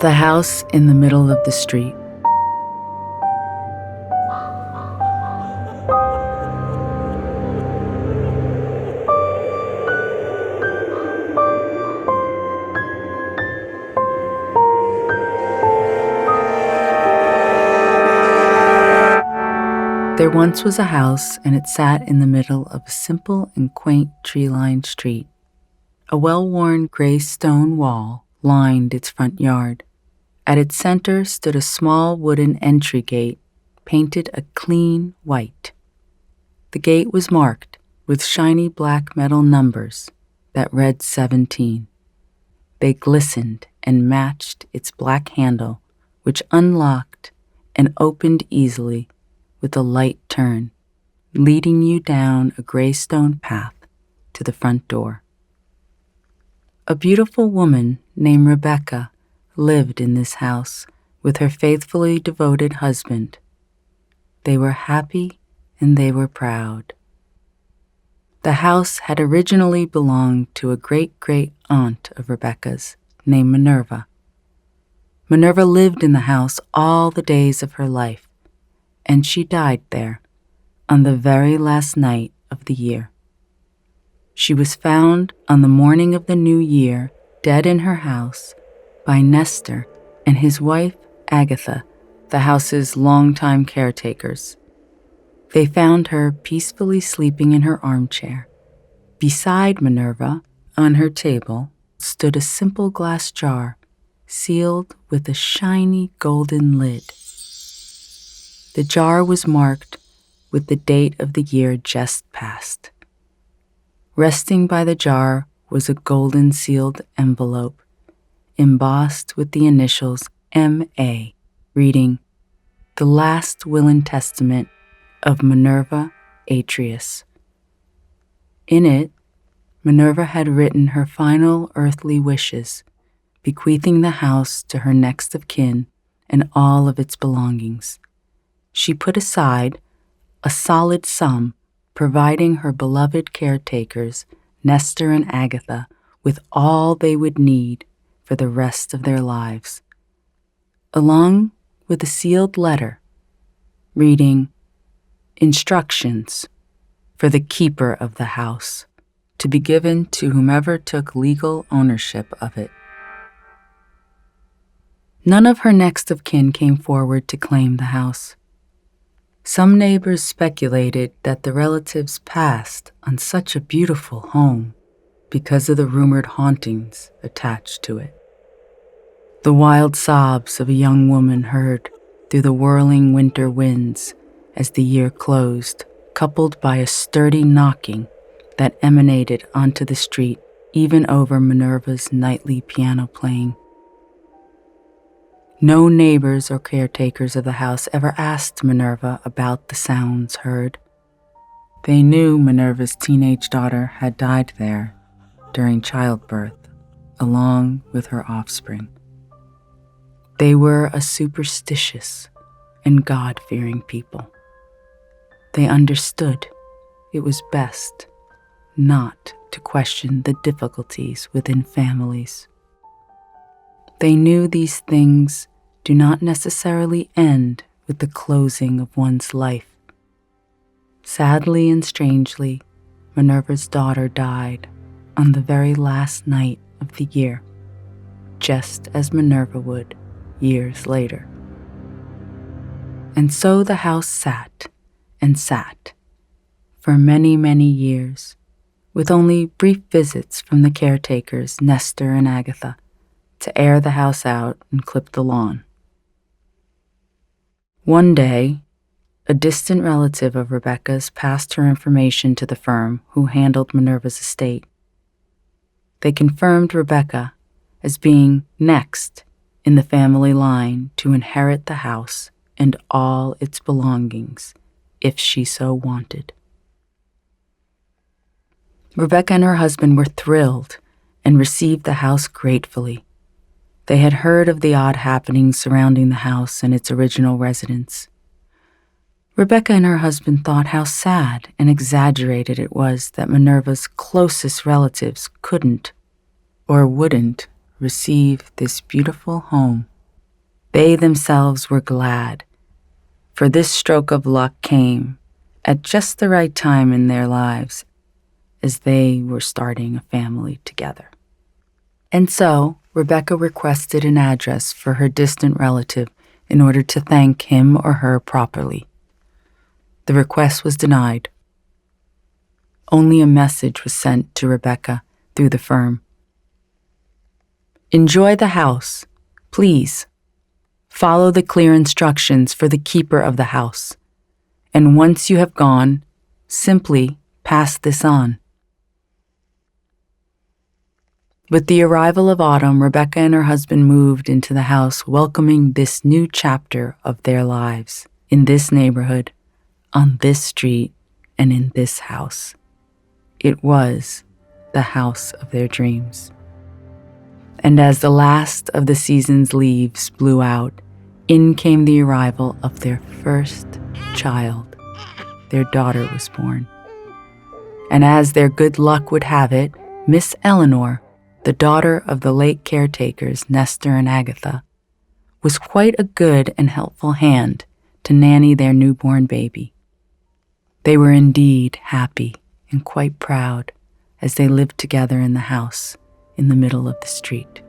The house in the middle of the street. There once was a house, and it sat in the middle of a simple and quaint tree-lined street. A well-worn gray stone wall lined its front yard. At its center stood a small wooden entry gate, painted a clean white. The gate was marked with shiny black metal numbers that read 17. They glistened and matched its black handle, which unlocked and opened easily with a light turn, leading you down a gray stone path to the front door. A beautiful woman named Rebecca lived in this house with her faithfully devoted husband. They were happy and they were proud. The house had originally belonged to a great-great-aunt of Rebecca's named Minerva. Minerva lived in the house all the days of her life, and she died there on the very last night of the year. She was found on the morning of the new year, dead in her house, by Nestor and his wife Agatha, the house's longtime caretakers. They found her peacefully sleeping in her armchair. Beside Minerva, on her table, stood a simple glass jar, sealed with a shiny golden lid. The jar was marked with the date of the year just passed. Resting by the jar was a golden sealed envelope, embossed with the initials M.A., reading, "The Last Will and Testament of Minerva Atreus." In it, Minerva had written her final earthly wishes, bequeathing the house to her next of kin and all of its belongings. She put aside a solid sum, providing her beloved caretakers, Nestor and Agatha, with all they would need for the rest of their lives, along with a sealed letter reading, "Instructions for the keeper of the house, to be given to whomever took legal ownership of it." None of her next of kin came forward to claim the house. Some neighbors speculated that the relatives passed on such a beautiful home because of the rumored hauntings attached to it. The wild sobs of a young woman heard through the whirling winter winds as the year closed, coupled by a sturdy knocking that emanated onto the street even over Minerva's nightly piano playing. No neighbors or caretakers of the house ever asked Minerva about the sounds heard. They knew Minerva's teenage daughter had died there during childbirth, along with her offspring. They were a superstitious and God-fearing people. They understood it was best not to question the difficulties within families. They knew these things do not necessarily end with the closing of one's life. Sadly and strangely, Minerva's daughter died on the very last night of the year, just as Minerva would years later. And so the house sat and sat for many, many years, with only brief visits from the caretakers, Nestor and Agatha, to air the house out and clip the lawn. One day, a distant relative of Rebecca's passed her information to the firm who handled Minerva's estate. They confirmed Rebecca as being next in the family line to inherit the house and all its belongings, if she so wanted. Rebecca and her husband were thrilled and received the house gratefully. They had heard of the odd happenings surrounding the house and its original residents. Rebecca and her husband thought how sad and exaggerated it was that Minerva's closest relatives couldn't or wouldn't receive this beautiful home They themselves were glad, for this stroke of luck came at just the right time in their lives as they were starting a family together. And so, Rebecca requested an address for her distant relative in order to thank him or her properly. The request was denied. Only a message was sent to Rebecca through the firm. Enjoy the house, please. Follow the clear instructions for the keeper of the house, and once you have gone, simply pass this on. With the arrival of autumn, Rebecca and her husband moved into the house, welcoming this new chapter of their lives in this neighborhood, on this street, and in this house. It was the house of their dreams. And as the last of the season's leaves blew out, in came the arrival of their first child. Their daughter was born. And as their good luck would have it, Miss Eleanor, the daughter of the late caretakers, Nestor and Agatha, was quite a good and helpful hand to nanny their newborn baby. They were indeed happy and quite proud as they lived together in the house in the middle of the street.